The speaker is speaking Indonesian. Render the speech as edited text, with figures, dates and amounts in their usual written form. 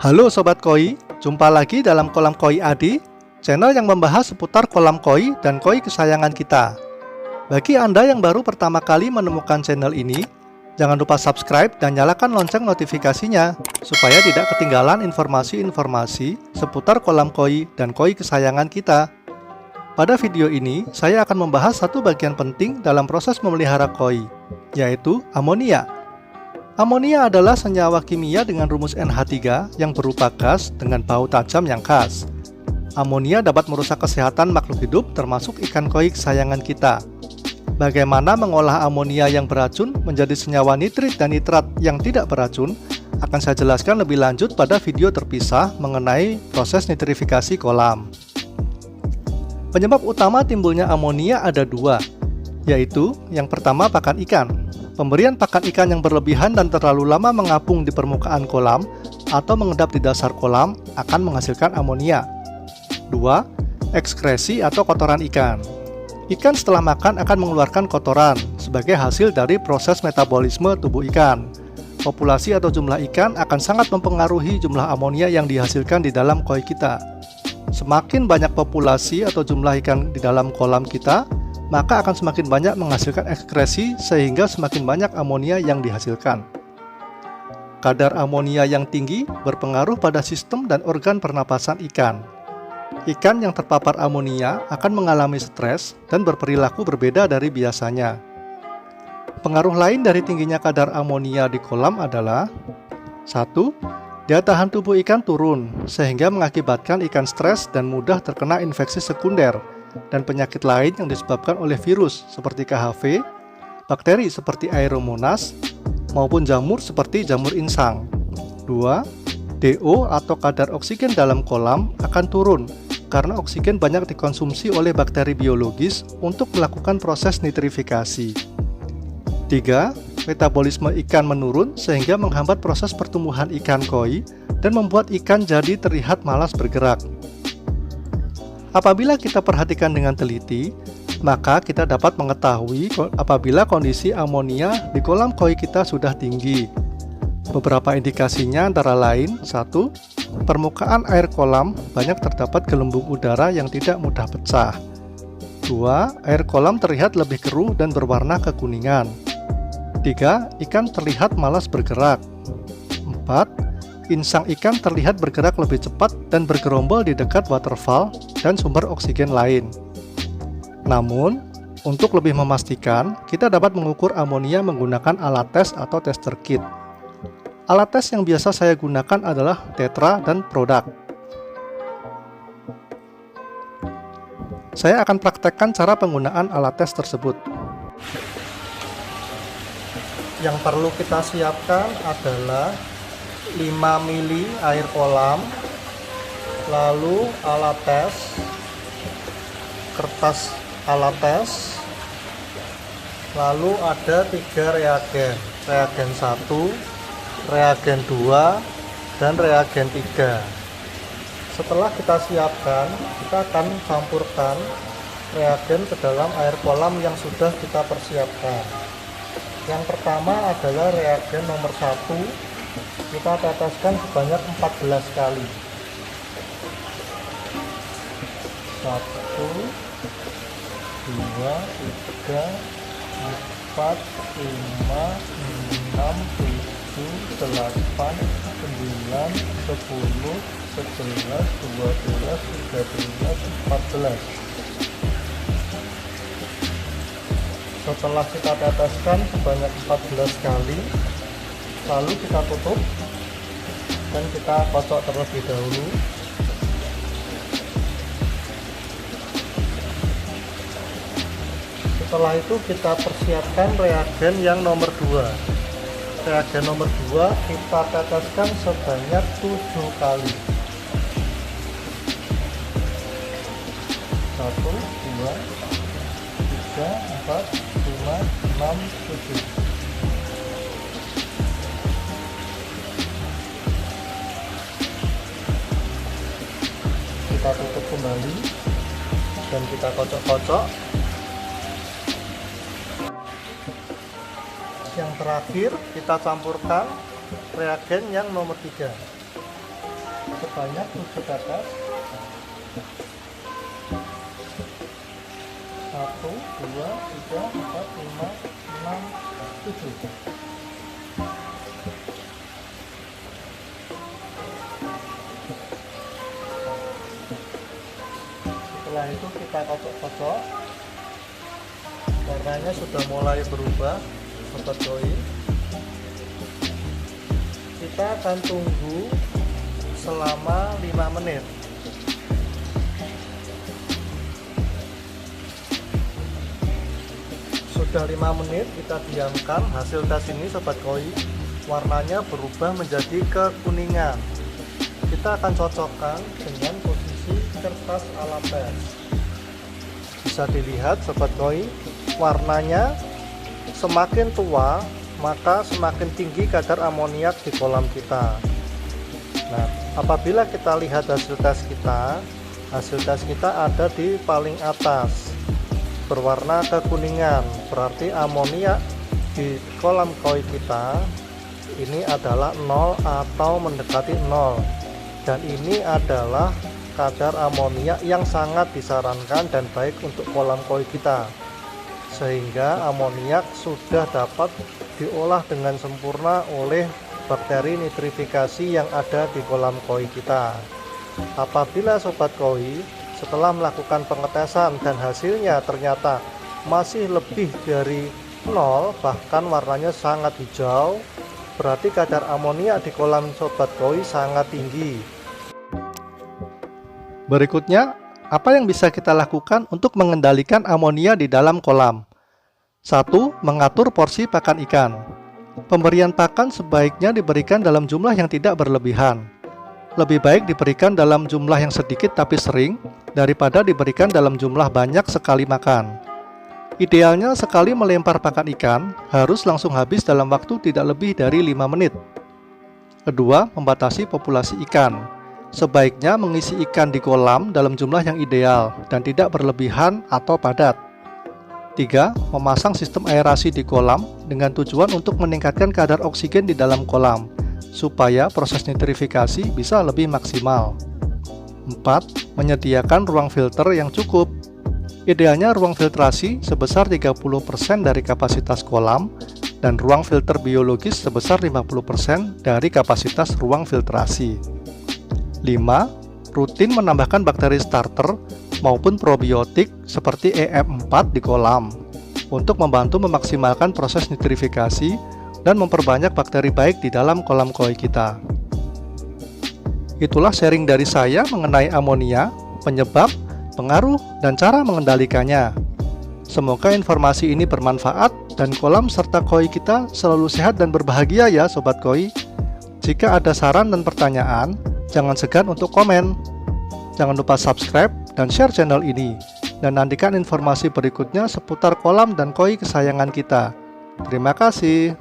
Halo Sobat Koi, jumpa lagi dalam Kolam Koi Adi, channel yang membahas seputar kolam koi dan koi kesayangan kita. Bagi Anda yang baru pertama kali menemukan channel ini, jangan lupa subscribe dan nyalakan lonceng notifikasinya, supaya tidak ketinggalan informasi-informasi seputar kolam koi dan koi kesayangan kita. Pada video ini, saya akan membahas satu bagian penting dalam proses memelihara koi, yaitu amonia. Amonia adalah senyawa kimia dengan rumus NH3 yang berupa gas dengan bau tajam yang khas. Amonia dapat merusak kesehatan makhluk hidup termasuk ikan koi kesayangan kita. Bagaimana mengolah amonia yang beracun menjadi senyawa nitrit dan nitrat yang tidak beracun akan saya jelaskan lebih lanjut pada video terpisah mengenai proses nitrifikasi kolam. Penyebab utama timbulnya amonia ada dua, yaitu yang pertama pakan ikan. Pemberian pakan ikan yang berlebihan dan terlalu lama mengapung di permukaan kolam atau mengendap di dasar kolam akan menghasilkan amonia. 2. Ekskresi atau kotoran ikan. Ikan setelah makan akan mengeluarkan kotoran sebagai hasil dari proses metabolisme tubuh ikan. Populasi atau jumlah ikan akan sangat mempengaruhi jumlah amonia yang dihasilkan di dalam koi kita. Semakin banyak populasi atau jumlah ikan di dalam kolam kita, maka akan semakin banyak menghasilkan ekskresi sehingga semakin banyak amonia yang dihasilkan. Kadar amonia yang tinggi berpengaruh pada sistem dan organ pernapasan ikan. Ikan yang terpapar amonia akan mengalami stres dan berperilaku berbeda dari biasanya. Pengaruh lain dari tingginya kadar amonia di kolam adalah 1. Daya tahan tubuh ikan turun, sehingga mengakibatkan ikan stres dan mudah terkena infeksi sekunder dan penyakit lain yang disebabkan oleh virus seperti KHV, bakteri seperti Aeromonas, maupun jamur seperti jamur insang. 2. DO atau kadar oksigen dalam kolam akan turun karena oksigen banyak dikonsumsi oleh bakteri biologis untuk melakukan proses nitrifikasi. 3. Metabolisme ikan menurun sehingga menghambat proses pertumbuhan ikan koi dan membuat ikan jadi terlihat malas bergerak. Apabila kita perhatikan dengan teliti, maka kita dapat mengetahui apabila kondisi amonia di kolam koi kita sudah tinggi. Beberapa indikasinya antara lain: 1. Permukaan air kolam banyak terdapat gelembung udara yang tidak mudah pecah. 2. Air kolam terlihat lebih keruh dan berwarna kekuningan. 3. Ikan terlihat malas bergerak. 4. Insang ikan terlihat bergerak lebih cepat dan bergerombol di dekat waterfall dan sumber oksigen lain. Namun, untuk lebih memastikan, kita dapat mengukur amonia menggunakan alat tes atau tester kit. Alat tes yang biasa saya gunakan adalah Tetra dan Product. Saya akan praktekkan cara penggunaan alat tes tersebut. Yang perlu kita siapkan adalah 5 mili air kolam, lalu alat tes, kertas alat tes, lalu ada 3 reagen, reagen 1, reagen 2, dan reagen 3. Setelah kita siapkan, kita akan campurkan reagen ke dalam air kolam yang sudah kita persiapkan. Yang pertama adalah reagen nomor 1. Kita teteskan sebanyak 14 kali. 1, 2, 3, 4, 5, 6, 7, 8, 9, 10, 11, 12, 13, 14. Setelah kita teteskan sebanyak 14 kali, lalu kita tutup dan kita kocok terlebih dahulu. Setelah itu kita persiapkan reagen yang nomor 2. Reagen nomor 2 kita teteskan sebanyak 7 kali. 1, 2, 3, 4, 5, 6, 7. Kita tutup kembali dan kita kocok-kocok. Yang terakhir kita campurkan reagen yang nomor 3. sebanyak 7 tetes. 1, 2, 3, 4, 5, 6, 7. Setelah itu kita kocok-kocok. Warnanya sudah mulai berubah, sobat koi. Kita akan tunggu selama 5 menit. Sudah 5 menit kita diamkan. Hasil tes ini sobat koi, warnanya berubah menjadi kekuningan. Kita akan cocokkan dengan posisi kertas alat tes. Bisa dilihat sobat koi, warnanya semakin tua maka semakin tinggi kadar amoniak di kolam kita. Nah, apabila kita lihat hasil tes kita ada di paling atas, berwarna kekuningan, berarti amoniak di kolam koi kita ini adalah 0 atau mendekati 0, dan ini adalah kadar amoniak yang sangat disarankan dan baik untuk kolam koi kita, sehingga amoniak sudah dapat diolah dengan sempurna oleh bakteri nitrifikasi yang ada di kolam koi kita. Apabila sobat koi setelah melakukan pengetesan dan hasilnya ternyata masih lebih dari 0, bahkan warnanya sangat hijau, berarti kadar amoniak di kolam sobat koi sangat tinggi. Berikutnya, apa yang bisa kita lakukan untuk mengendalikan amonia di dalam kolam? 1. Mengatur porsi pakan ikan. Pemberian pakan sebaiknya diberikan dalam jumlah yang tidak berlebihan. Lebih baik diberikan dalam jumlah yang sedikit tapi sering daripada diberikan dalam jumlah banyak sekali makan. Idealnya sekali melempar pakan ikan harus langsung habis dalam waktu tidak lebih dari 5 menit. Kedua, membatasi populasi ikan. Sebaiknya mengisi ikan di kolam dalam jumlah yang ideal dan tidak berlebihan atau padat. 3. Memasang sistem aerasi di kolam dengan tujuan untuk meningkatkan kadar oksigen di dalam kolam, supaya proses nitrifikasi bisa lebih maksimal. 4. Menyediakan ruang filter yang cukup. Idealnya ruang filtrasi sebesar 30% dari kapasitas kolam dan ruang filter biologis sebesar 50% dari kapasitas ruang filtrasi. 5. Rutin menambahkan bakteri starter maupun probiotik seperti EM4 di kolam untuk membantu memaksimalkan proses nitrifikasi dan memperbanyak bakteri baik di dalam kolam koi kita. Itulah sharing dari saya mengenai amonia, penyebab, pengaruh, dan cara mengendalikannya. Semoga informasi ini bermanfaat dan kolam serta koi kita selalu sehat dan berbahagia ya sobat koi. Jika ada saran dan pertanyaan, jangan segan untuk komen. Jangan lupa subscribe dan share channel ini, dan nantikan informasi berikutnya seputar kolam dan koi kesayangan kita. Terima kasih.